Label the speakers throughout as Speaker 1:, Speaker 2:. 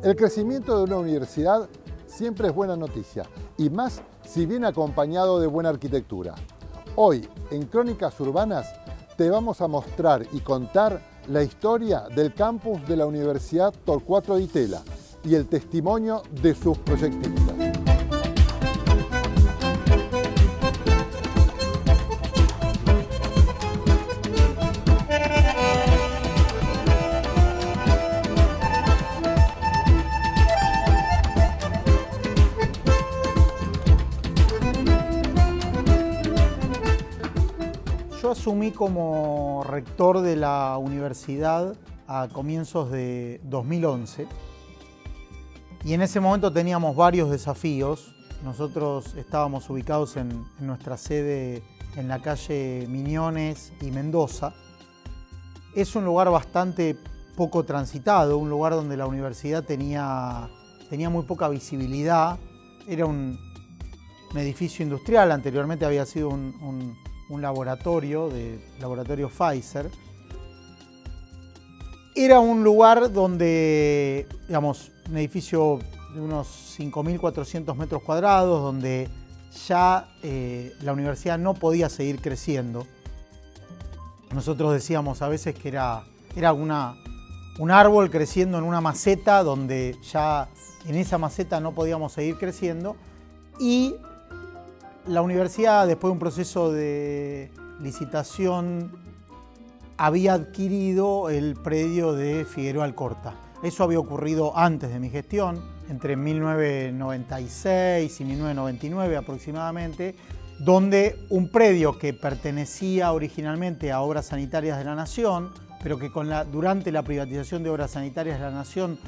Speaker 1: El crecimiento de una universidad siempre es buena noticia, y más si viene acompañado de buena arquitectura. Hoy, en Crónicas Urbanas, te vamos a mostrar y contar la historia del campus de la Universidad Torcuato Di Tella y el testimonio de sus proyectistas.
Speaker 2: Yo asumí como rector de la universidad a comienzos de 2011 y en ese momento teníamos varios desafíos. Nosotros estábamos ubicados en nuestra sede en la calle Miñones y Mendoza. Es un lugar bastante poco transitado, un lugar donde la universidad tenía muy poca visibilidad. Era un edificio industrial, anteriormente había sido un laboratorio, laboratorio Pfizer. Era un lugar donde, digamos, un edificio de unos 5.400 metros cuadrados, donde ya la universidad no podía seguir creciendo. Nosotros decíamos a veces que era un árbol creciendo en una maceta, donde ya en esa maceta no podíamos seguir creciendo. Y la universidad, después de un proceso de licitación, había adquirido el predio de Figueroa Alcorta. Eso había ocurrido antes de mi gestión, entre 1996 y 1999 aproximadamente, donde un predio que pertenecía originalmente a Obras Sanitarias de la Nación, pero que durante la privatización de Obras Sanitarias de la Nación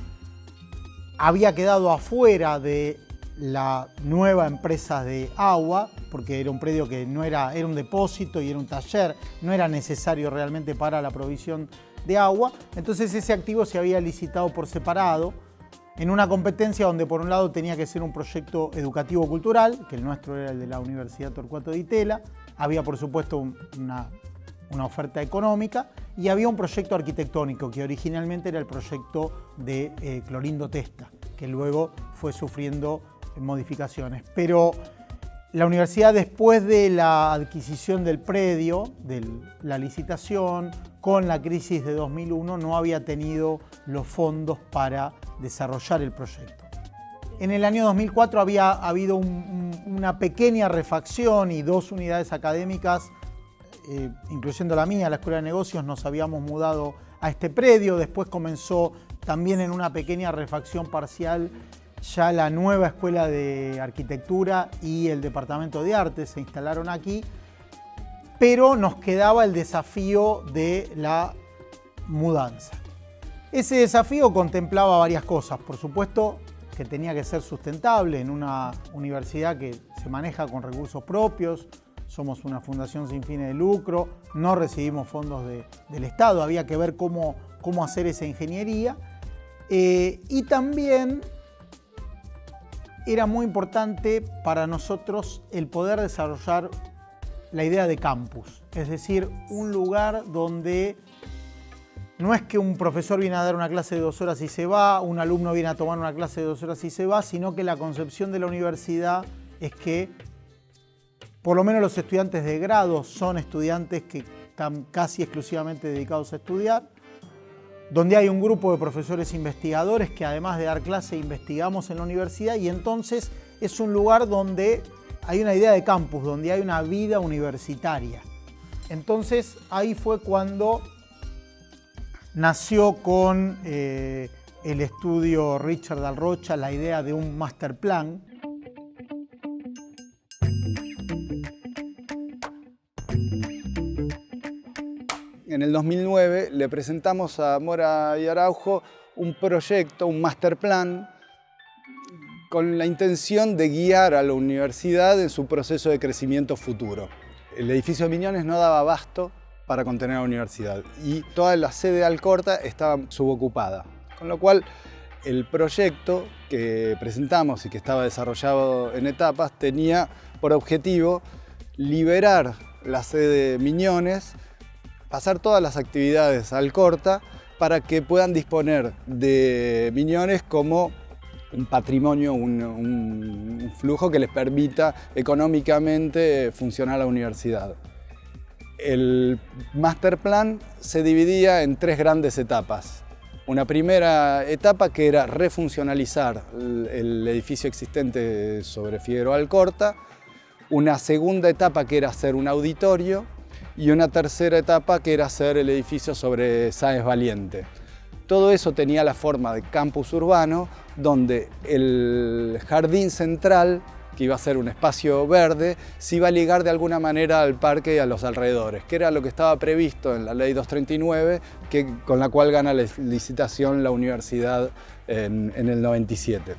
Speaker 2: había quedado afuera de la nueva empresa de agua, porque era un predio que era un depósito y era un taller, no era necesario realmente para la provisión de agua. Entonces ese activo se había licitado por separado en una competencia donde por un lado tenía que ser un proyecto educativo-cultural, que el nuestro era el de la Universidad Torcuato Di Tella, había por supuesto una oferta económica y había un proyecto arquitectónico que originalmente era el proyecto de Clorindo Testa, que luego fue sufriendo modificaciones. Pero la universidad, después de la adquisición del predio, de la licitación, con la crisis de 2001, no había tenido los fondos para desarrollar el proyecto. En el año 2004 había habido una pequeña refacción y 2 unidades académicas, incluyendo la mía, la Escuela de Negocios, nos habíamos mudado a este predio. Después comenzó también en una pequeña refacción parcial ya la nueva Escuela de Arquitectura y el Departamento de Arte se instalaron aquí, pero nos quedaba el desafío de la mudanza. Ese desafío contemplaba varias cosas. Por supuesto que tenía que ser sustentable en una universidad que se maneja con recursos propios. Somos una fundación sin fines de lucro, no recibimos fondos del Estado, había que ver cómo hacer esa ingeniería. Y también era muy importante para nosotros el poder desarrollar la idea de campus, es decir, un lugar donde no es que un profesor viene a dar una clase de 2 horas y se va, un alumno viene a tomar una clase de 2 horas y se va, sino que la concepción de la universidad es que por lo menos los estudiantes de grado son estudiantes que están casi exclusivamente dedicados a estudiar, donde hay un grupo de profesores investigadores que además de dar clase investigamos en la universidad, y entonces es un lugar donde hay una idea de campus, donde hay una vida universitaria. Entonces ahí fue cuando nació con el estudio Richard Dalrocha la idea de un master plan.
Speaker 3: En el 2009 le presentamos a Mora y Araujo un proyecto, un master plan, con la intención de guiar a la universidad en su proceso de crecimiento futuro. El edificio de Miñones no daba abasto para contener a la universidad y toda la sede de Alcorta estaba subocupada, con lo cual el proyecto que presentamos y que estaba desarrollado en etapas tenía por objetivo liberar la sede de Miñones, pasar todas las actividades a Alcorta para que puedan disponer de Miñones como un patrimonio, un flujo que les permita económicamente funcionar la universidad. El master plan se dividía en 3 grandes etapas. Una primera etapa que era refuncionalizar el edificio existente sobre Figueroa Alcorta, una segunda etapa que era hacer un auditorio y una tercera etapa que era hacer el edificio sobre Sáenz Valiente. Todo eso tenía la forma de campus urbano, donde el jardín central, que iba a ser un espacio verde, se iba a ligar de alguna manera al parque y a los alrededores, que era lo que estaba previsto en la Ley 239, con la cual gana la licitación la universidad en el 97.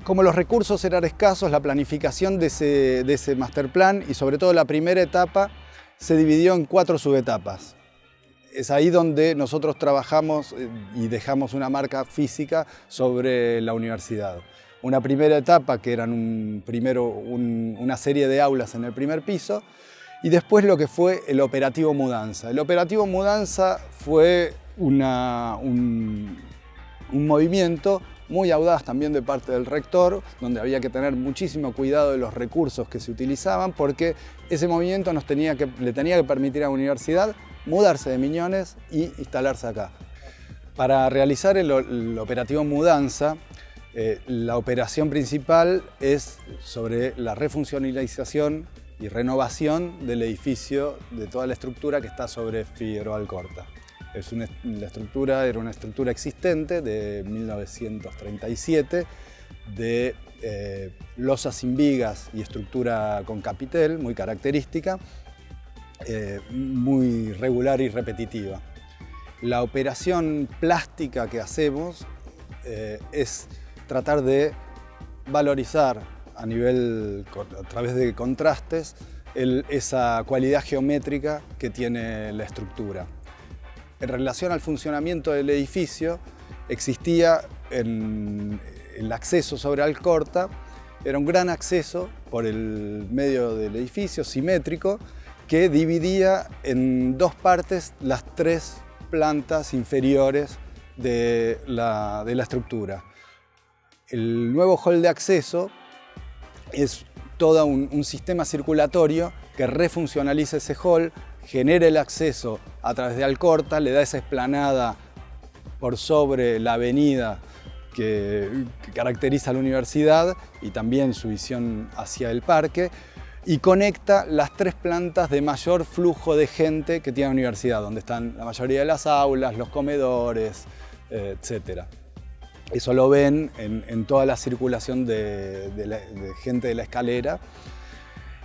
Speaker 3: Como los recursos eran escasos, la planificación de ese master plan y sobre todo la primera etapa se dividió en 4 subetapas. Es ahí donde nosotros trabajamos y dejamos una marca física sobre la universidad. Una primera etapa que eran una serie de aulas en el primer piso y después lo que fue el operativo mudanza. El operativo mudanza fue un movimiento muy audaz también de parte del rector, donde había que tener muchísimo cuidado de los recursos que se utilizaban, porque ese movimiento le tenía que permitir a la universidad mudarse de Miñones y instalarse acá. Para realizar el operativo mudanza, la operación principal es sobre la refuncionalización y renovación del edificio, de toda la estructura que está sobre Figueroa Alcorta. La estructura era una estructura existente de 1937, de losas sin vigas y estructura con capitel, muy característica, muy regular y repetitiva. La operación plástica que hacemos es tratar de valorizar a través de contrastes esa cualidad geométrica que tiene la estructura. En relación al funcionamiento del edificio, existía el acceso sobre Alcorta, era un gran acceso por el medio del edificio, simétrico, que dividía en 2 partes las 3 plantas inferiores de la estructura. El nuevo hall de acceso es todo un sistema circulatorio que refuncionaliza ese hall, genera el acceso a través de Alcorta, le da esa explanada por sobre la avenida que caracteriza a la universidad y también su visión hacia el parque, y conecta las 3 plantas de mayor flujo de gente que tiene la universidad, donde están la mayoría de las aulas, los comedores, etc. Eso lo ven en toda la circulación de gente de la escalera.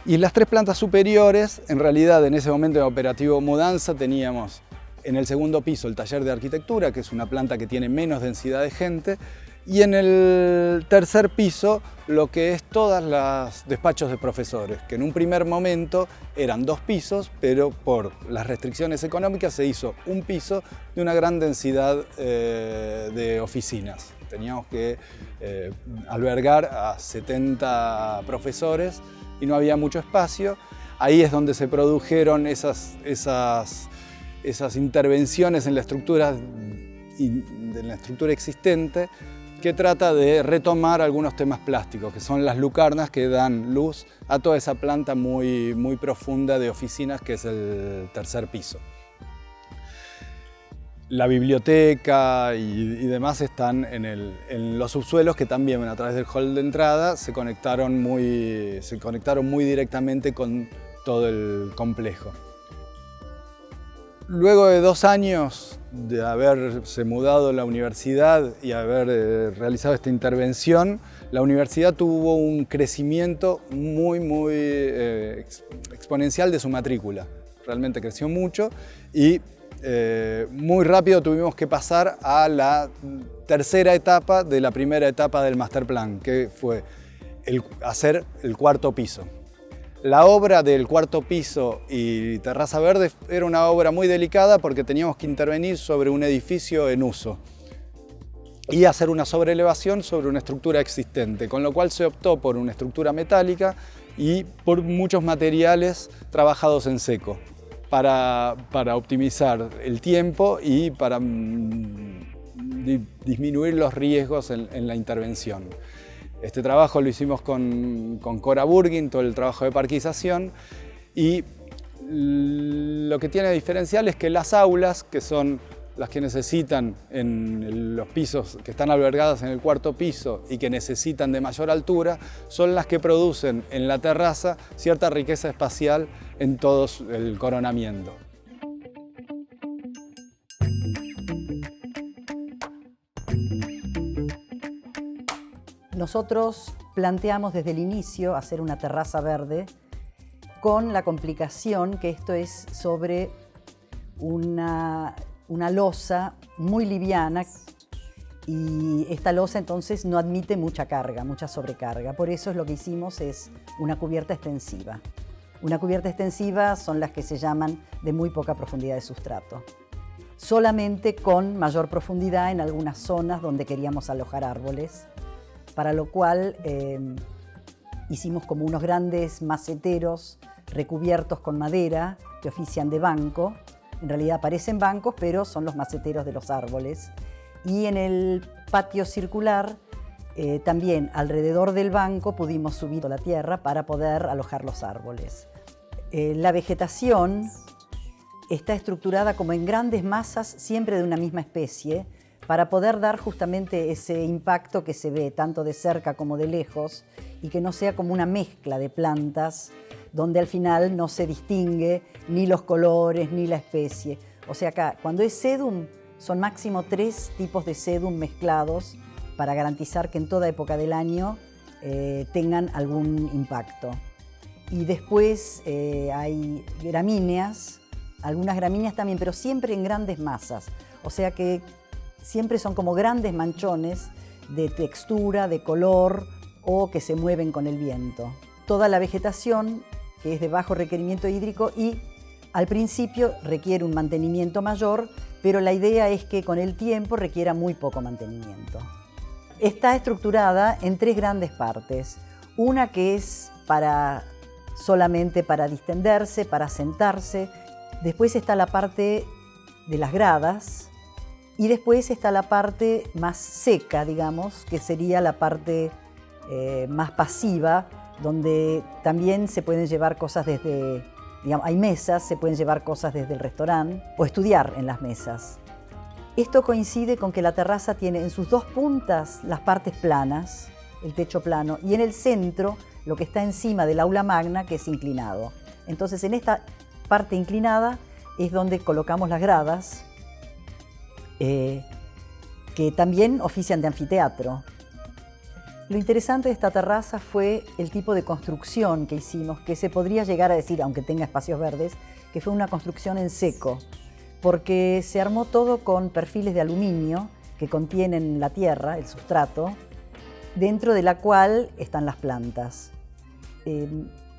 Speaker 3: Y en las 3 plantas superiores, en realidad en ese momento de operativo mudanza teníamos en el segundo piso el taller de arquitectura, que es una planta que tiene menos densidad de gente, y en el tercer piso lo que es todos los despachos de profesores, que en un primer momento eran 2 pisos, pero por las restricciones económicas se hizo un piso de una gran densidad de oficinas. Teníamos que albergar a 70 profesores y no había mucho espacio. Ahí es donde se produjeron esas intervenciones en la estructura existente, que trata de retomar algunos temas plásticos, que son las lucarnas que dan luz a toda esa planta muy, muy profunda de oficinas, que es el tercer piso. La biblioteca y demás están en los subsuelos, que también a través del hall de entrada se conectaron muy directamente con todo el complejo. Luego de 2 años de haberse mudado la universidad y haber realizado esta intervención, la universidad tuvo un crecimiento muy exponencial de su matrícula. Realmente creció mucho y muy rápido tuvimos que pasar a la tercera etapa de la primera etapa del master plan, que fue hacer el 4.º piso. La obra del 4.º piso y terraza verde era una obra muy delicada porque teníamos que intervenir sobre un edificio en uso y hacer una sobreelevación sobre una estructura existente, con lo cual se optó por una estructura metálica y por muchos materiales trabajados en seco. para optimizar el tiempo y para disminuir los riesgos en la intervención. Este trabajo lo hicimos con Cora Burgin, todo el trabajo de parquización, y lo que tiene de diferencial es que las aulas, que son las que necesitan en los pisos que están albergadas en el cuarto piso y que necesitan de mayor altura, son las que producen en la terraza cierta riqueza espacial en todo el coronamiento.
Speaker 4: Nosotros planteamos desde el inicio hacer una terraza verde con la complicación que esto es sobre una losa muy liviana, y esta losa entonces no admite mucha carga, mucha sobrecarga. Por eso lo que hicimos es una cubierta extensiva. Una cubierta extensiva son las que se llaman de muy poca profundidad de sustrato. Solamente con mayor profundidad en algunas zonas donde queríamos alojar árboles, para lo cual hicimos como unos grandes maceteros recubiertos con madera que ofician de banco. En realidad parecen bancos, pero son los maceteros de los árboles. Y en el patio circular, también alrededor del banco pudimos subir la tierra para poder alojar los árboles. La vegetación está estructurada como en grandes masas, siempre de una misma especie, para poder dar justamente ese impacto que se ve tanto de cerca como de lejos, y que no sea como una mezcla de plantas donde al final no se distingue ni los colores ni la especie. O sea, acá cuando es sedum son máximo 3 tipos de sedum mezclados para garantizar que en toda época del año tengan algún impacto. Y después hay gramíneas, algunas gramíneas también, pero siempre en grandes masas. O sea que siempre son como grandes manchones de textura, de color, o que se mueven con el viento. Toda la vegetación que es de bajo requerimiento hídrico y al principio requiere un mantenimiento mayor, pero la idea es que con el tiempo requiera muy poco mantenimiento. Está estructurada en 3 grandes partes. Una que es solamente para distenderse, para sentarse. Después está la parte de las gradas. Y después está la parte más seca, digamos, que sería la parte más pasiva, donde también se pueden llevar cosas desde, digamos, hay mesas, se pueden llevar cosas desde el restaurante o estudiar en las mesas. Esto coincide con que la terraza tiene en sus 2 puntas las partes planas, el techo plano, y en el centro lo que está encima del aula magna, que es inclinado. Entonces en esta parte inclinada es donde colocamos las gradas, que también ofician de anfiteatro. Lo interesante de esta terraza fue el tipo de construcción que hicimos, que se podría llegar a decir, aunque tenga espacios verdes, que fue una construcción en seco, porque se armó todo con perfiles de aluminio que contienen la tierra, el sustrato, dentro de la cual están las plantas.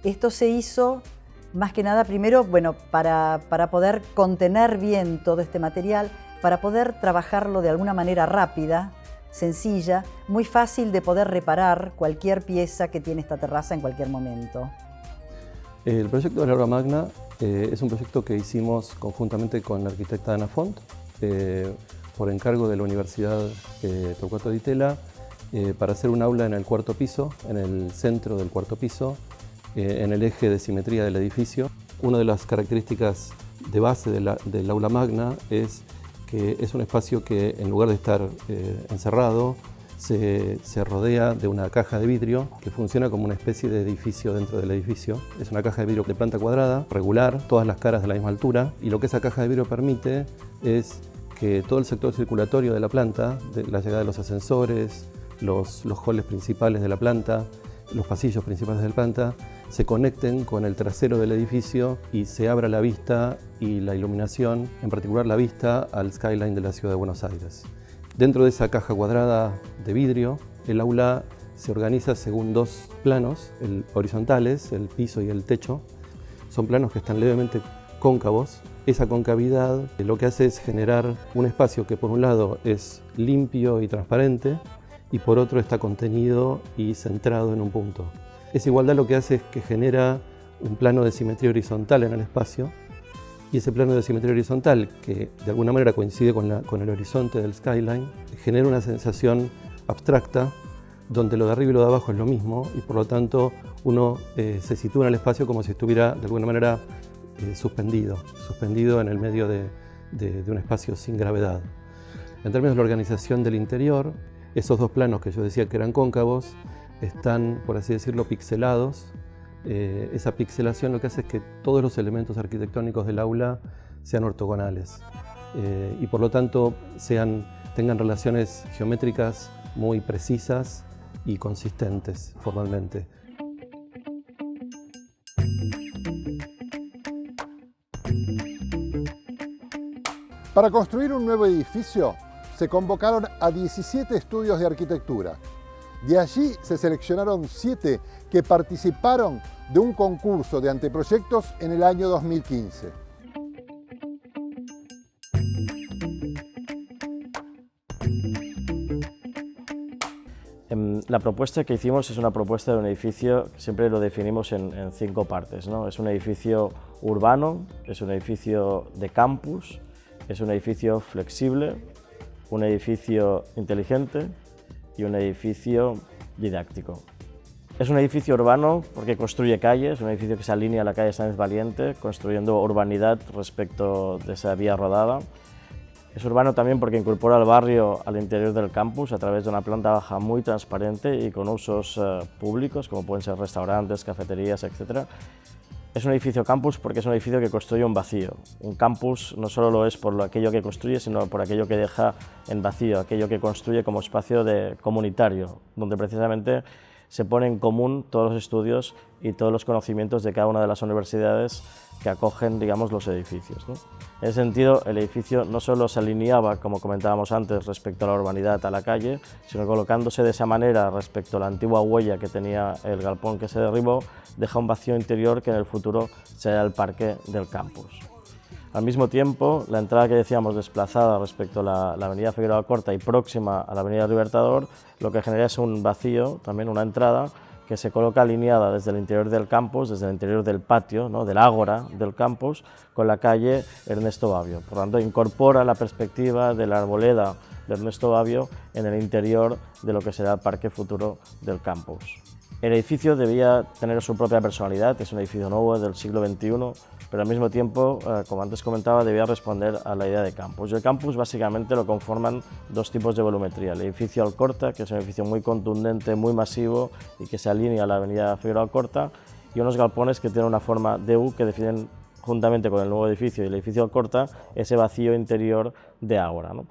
Speaker 4: Esto se hizo más que nada, primero, bueno, para poder contener bien todo este material, para poder trabajarlo de alguna manera rápida, sencilla, muy fácil de poder reparar cualquier pieza que tiene esta terraza en cualquier momento.
Speaker 5: El proyecto del aula magna es un proyecto que hicimos conjuntamente con la arquitecta Ana Font, por encargo de la Universidad Torcuato Di Tella, para hacer un aula en el 4º piso, en el centro del 4º piso, en el eje de simetría del edificio. Una de las características de base del aula magna es que es un espacio que, en lugar de estar encerrado, se rodea de una caja de vidrio que funciona como una especie de edificio dentro del edificio. Es una caja de vidrio de planta cuadrada, regular, todas las caras de la misma altura, y lo que esa caja de vidrio permite es que todo el sector circulatorio de la planta, de la llegada de los ascensores, los halls principales de la planta, los pasillos principales de la planta, se conecten con el trasero del edificio y se abra la vista y la iluminación, en particular la vista al skyline de la ciudad de Buenos Aires. Dentro de esa caja cuadrada de vidrio, el aula se organiza según 2 planos horizontales, el piso y el techo. Son planos que están levemente cóncavos. Esa concavidad lo que hace es generar un espacio que por un lado es limpio y transparente y por otro está contenido y centrado en un punto. Esa igualdad lo que hace es que genera un plano de simetría horizontal en el espacio Y ese plano de simetría horizontal, que de alguna manera coincide con el horizonte del skyline, genera una sensación abstracta donde lo de arriba y lo de abajo es lo mismo y por lo tanto uno se sitúa en el espacio como si estuviera de alguna manera suspendido en el medio de un espacio sin gravedad. En términos de la organización del interior, esos dos planos que yo decía que eran cóncavos están, por así decirlo, pixelados. Esa pixelación lo que hace es que todos los elementos arquitectónicos del aula sean ortogonales y por lo tanto tengan relaciones geométricas muy precisas y consistentes formalmente.
Speaker 1: Para construir un nuevo edificio se convocaron a 17 estudios de arquitectura. De allí se seleccionaron 7 que participaron de un concurso de anteproyectos en el año 2015.
Speaker 6: La propuesta que hicimos es una propuesta de un edificio que siempre lo definimos en 5 partes, ¿no? Es un edificio urbano, es un edificio de campus, es un edificio flexible, un edificio inteligente y un edificio didáctico. Es un edificio urbano porque construye calles, un edificio que se alinea a la calle Sáenz Valiente, construyendo urbanidad respecto de esa vía rodada. Es urbano también porque incorpora el barrio al interior del campus a través de una planta baja muy transparente y con usos públicos, como pueden ser restaurantes, cafeterías, etc. Es un edificio campus porque es un edificio que construye un vacío. Un campus no solo lo es por aquello que construye, sino por aquello que deja en vacío, aquello que construye como espacio comunitario, donde precisamente se pone en común todos los estudios y todos los conocimientos de cada una de las universidades que acogen, digamos, los edificios, ¿no? En ese sentido, el edificio no solo se alineaba, como comentábamos antes, respecto a la urbanidad, a la calle, sino colocándose de esa manera respecto a la antigua huella que tenía el galpón que se derribó, deja un vacío interior que en el futuro será el parque del campus. Al mismo tiempo, la entrada que decíamos desplazada respecto a la avenida Figueroa Alcorta y próxima a la avenida Libertador, lo que genera es un vacío, también una entrada, que se coloca alineada desde el interior del campus, desde el interior del patio, ¿no?, del ágora del campus, con la calle Ernesto Babio. Por tanto, incorpora la perspectiva de la arboleda de Ernesto Babio en el interior de lo que será el parque futuro del campus. El edificio debía tener su propia personalidad, es un edificio nuevo del siglo XXI, pero al mismo tiempo, como antes comentaba, debía responder a la idea de campus. Y el campus básicamente lo conforman 2 tipos de volumetría. El edificio Alcorta, que es un edificio muy contundente, muy masivo y que se alinea a la avenida Figueroa Alcorta, y unos galpones que tienen una forma de U que definen, juntamente con el nuevo edificio y el edificio Alcorta, ese vacío interior de ágora, ¿no?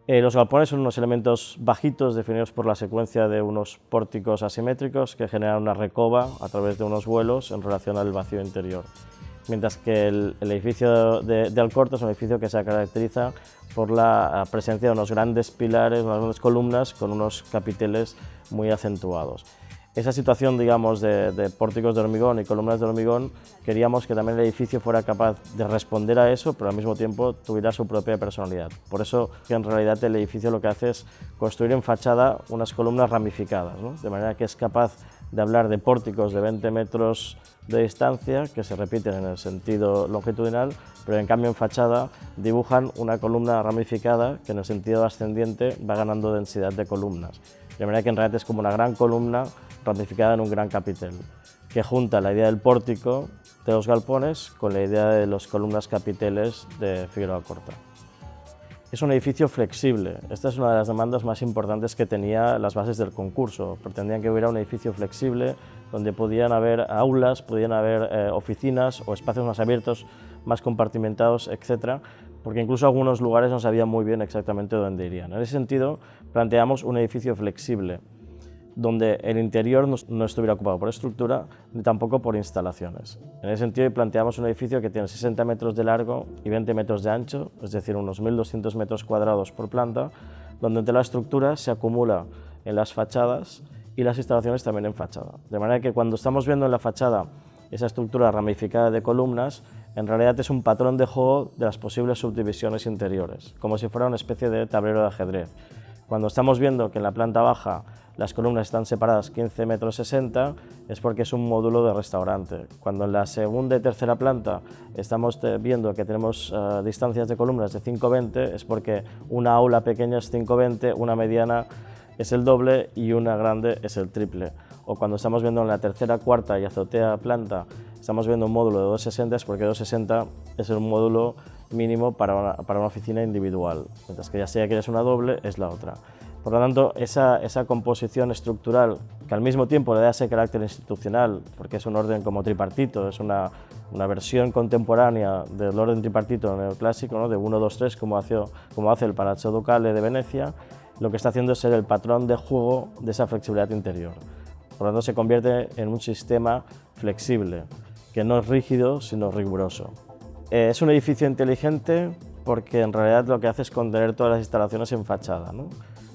Speaker 6: Los galpones son unos elementos bajitos definidos por la secuencia de unos pórticos asimétricos que generan una recoba a través de unos vuelos en relación al vacío interior. Mientras que el edificio de Alcorta es un edificio que se caracteriza por la presencia de unos grandes pilares, unas grandes columnas con unos capiteles muy acentuados. Esa situación, digamos, de pórticos de hormigón y columnas de hormigón, queríamos que también el edificio fuera capaz de responder a eso, pero al mismo tiempo tuviera su propia personalidad. Por eso, que en realidad el edificio lo que hace es construir en fachada unas columnas ramificadas, ¿no?, de manera que es capaz de hablar de pórticos de 20 metros de distancia que se repiten en el sentido longitudinal, pero en cambio en fachada dibujan una columna ramificada que en el sentido ascendiente va ganando densidad de columnas. De manera que en realidad es como una gran columna ramificada en un gran capitel, que junta la idea del pórtico de los galpones con la idea de las columnas capiteles de Figueroa Alcorta. Es un edificio flexible. Esta es una de las demandas más importantes que tenía las bases del concurso. Pretendían que hubiera un edificio flexible donde podían haber aulas, podían haber oficinas o espacios más abiertos, más compartimentados, etc., porque incluso algunos lugares no sabían muy bien exactamente dónde irían. En ese sentido, planteamos un edificio flexible, donde el interior no estuviera ocupado por estructura ni tampoco por instalaciones. En ese sentido planteamos un edificio que tiene 60 metros de largo y 20 metros de ancho, es decir, unos 1.200 metros cuadrados por planta, donde entre la estructura se acumula en las fachadas y las instalaciones también en fachada. De manera que cuando estamos viendo en la fachada esa estructura ramificada de columnas, en realidad es un patrón de juego de las posibles subdivisiones interiores, como si fuera una especie de tablero de ajedrez. Cuando estamos viendo que en la planta baja las columnas están separadas 15,60 metros, es porque es un módulo de restaurante. Cuando en la segunda y tercera planta estamos viendo que tenemos distancias de columnas de 5,20, es porque una aula pequeña es 5,20, una mediana es el doble y una grande es el triple. O cuando estamos viendo en la tercera, cuarta y azotea planta, estamos viendo un módulo de 2,60, es porque 2,60 es un módulo mínimo para una oficina individual, mientras que ya sea que es una doble, es la otra. Por lo tanto, esa composición estructural, que al mismo tiempo le da ese carácter institucional, porque es un orden como tripartito, es una versión contemporánea del orden tripartito neoclásico, ¿no? De 1, 2, 3, como hace el Palazzo Ducale de Venecia, lo que está haciendo es ser el patrón de juego de esa flexibilidad interior. Por lo tanto, se convierte en un sistema flexible, que no es rígido, sino riguroso. Es un edificio inteligente porque en realidad lo que hace es contener todas las instalaciones en fachada, ¿no?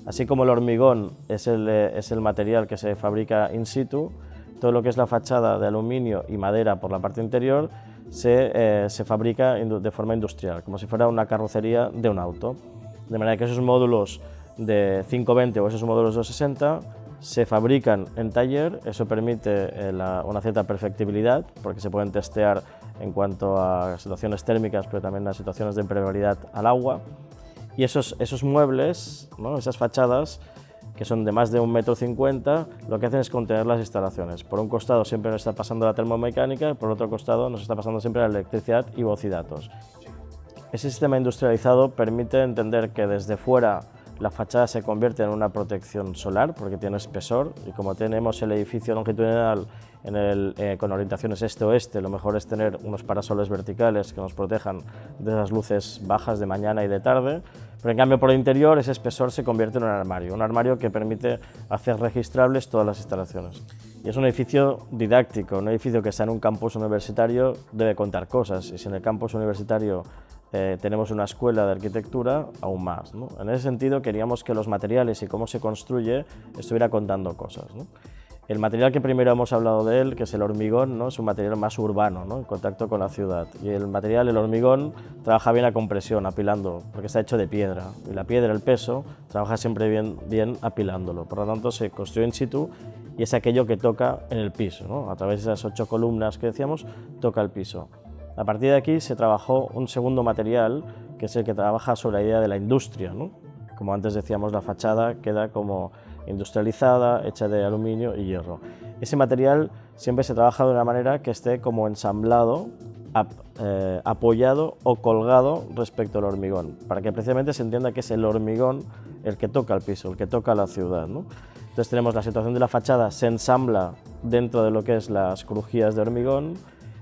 Speaker 6: Así como el hormigón es el material que se fabrica in situ, todo lo que es la fachada de aluminio y madera por la parte interior se fabrica de forma industrial, como si fuera una carrocería de un auto. De manera que esos módulos de 5,20 o esos módulos de 2,60 se fabrican en taller, eso permite una cierta perfectibilidad porque se pueden testear en cuanto a situaciones térmicas, pero también a situaciones de impermeabilidad al agua. Y esos muebles, ¿no? Esas fachadas, que son de más de 1,50 m, lo que hacen es contener las instalaciones. Por un costado siempre nos está pasando la termomecánica, y por otro costado nos está pasando siempre la electricidad y voz y datos. Ese sistema industrializado permite entender que desde fuera la fachada se convierte en una protección solar porque tiene espesor, y como tenemos el edificio longitudinal con orientaciones este-oeste, lo mejor es tener unos parasoles verticales que nos protejan de las luces bajas de mañana y de tarde, pero en cambio por el interior ese espesor se convierte en un armario que permite hacer registrables todas las instalaciones. Y es un edificio didáctico, un edificio que está en un campus universitario, debe contar cosas, y si en el campus universitario tenemos una escuela de arquitectura, aún más, ¿no? En ese sentido queríamos que los materiales y cómo se construye estuviera contando cosas, ¿no? El material que primero hemos hablado de él, que es el hormigón, ¿no? Es un material más urbano, ¿no? En contacto con la ciudad. Y el hormigón, trabaja bien a compresión, apilando, porque está hecho de piedra. Y la piedra, el peso, trabaja siempre bien apilándolo. Por lo tanto, se construye in situ y es aquello que toca en el piso, ¿no? A través de esas 8 columnas que decíamos, toca el piso. A partir de aquí se trabajó un segundo material, que es el que trabaja sobre la idea de la industria, ¿no? Como antes decíamos, la fachada queda como industrializada, hecha de aluminio y hierro. Ese material siempre se trabaja de una manera que esté como ensamblado, apoyado o colgado respecto al hormigón, para que precisamente se entienda que es el hormigón el que toca el piso, el que toca la ciudad, ¿no? Entonces tenemos la situación de la fachada, se ensambla dentro de lo que es las crujías de hormigón,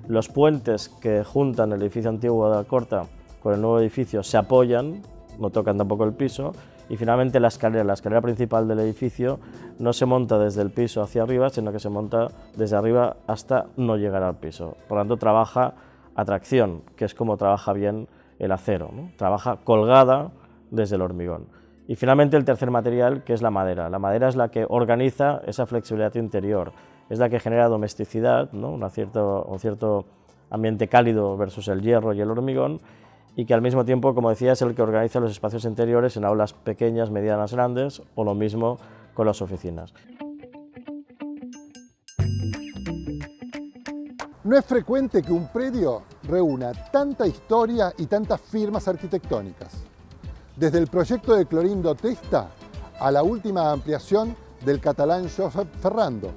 Speaker 6: los puentes que juntan el edificio antiguo de Alcorta con el nuevo edificio se apoyan, no tocan tampoco el piso, y finalmente la escalera principal del edificio no se monta desde el piso hacia arriba, sino que se monta desde arriba hasta no llegar al piso. Por lo tanto, trabaja a tracción, que es como trabaja bien el acero, ¿no? Trabaja colgada desde el hormigón. Y finalmente el tercer material, que es la madera. La madera es la que organiza esa flexibilidad interior, es la que genera domesticidad, ¿no? Un cierto ambiente cálido versus el hierro y el hormigón, y que al mismo tiempo, como decía, es el que organiza los espacios interiores en aulas pequeñas, medianas, grandes, o lo mismo con las oficinas.
Speaker 1: No es frecuente que un predio reúna tanta historia y tantas firmas arquitectónicas. Desde el proyecto de Clorindo Testa a la última ampliación del catalán Josep Ferrando,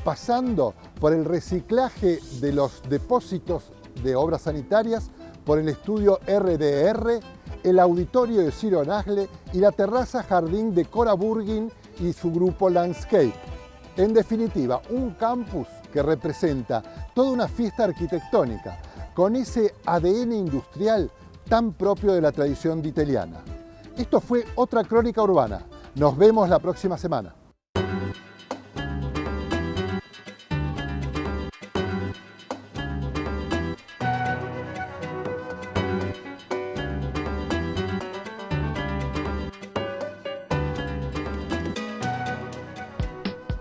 Speaker 1: pasando por el reciclaje de los depósitos de obras sanitarias, por el estudio RDR, el auditorio de Ciro Nagle y la terraza jardín de Cora Burgin y su grupo Landscape. En definitiva, un campus que representa toda una fiesta arquitectónica, con ese ADN industrial tan propio de la tradición diteliana. Esto fue otra crónica urbana. Nos vemos la próxima semana.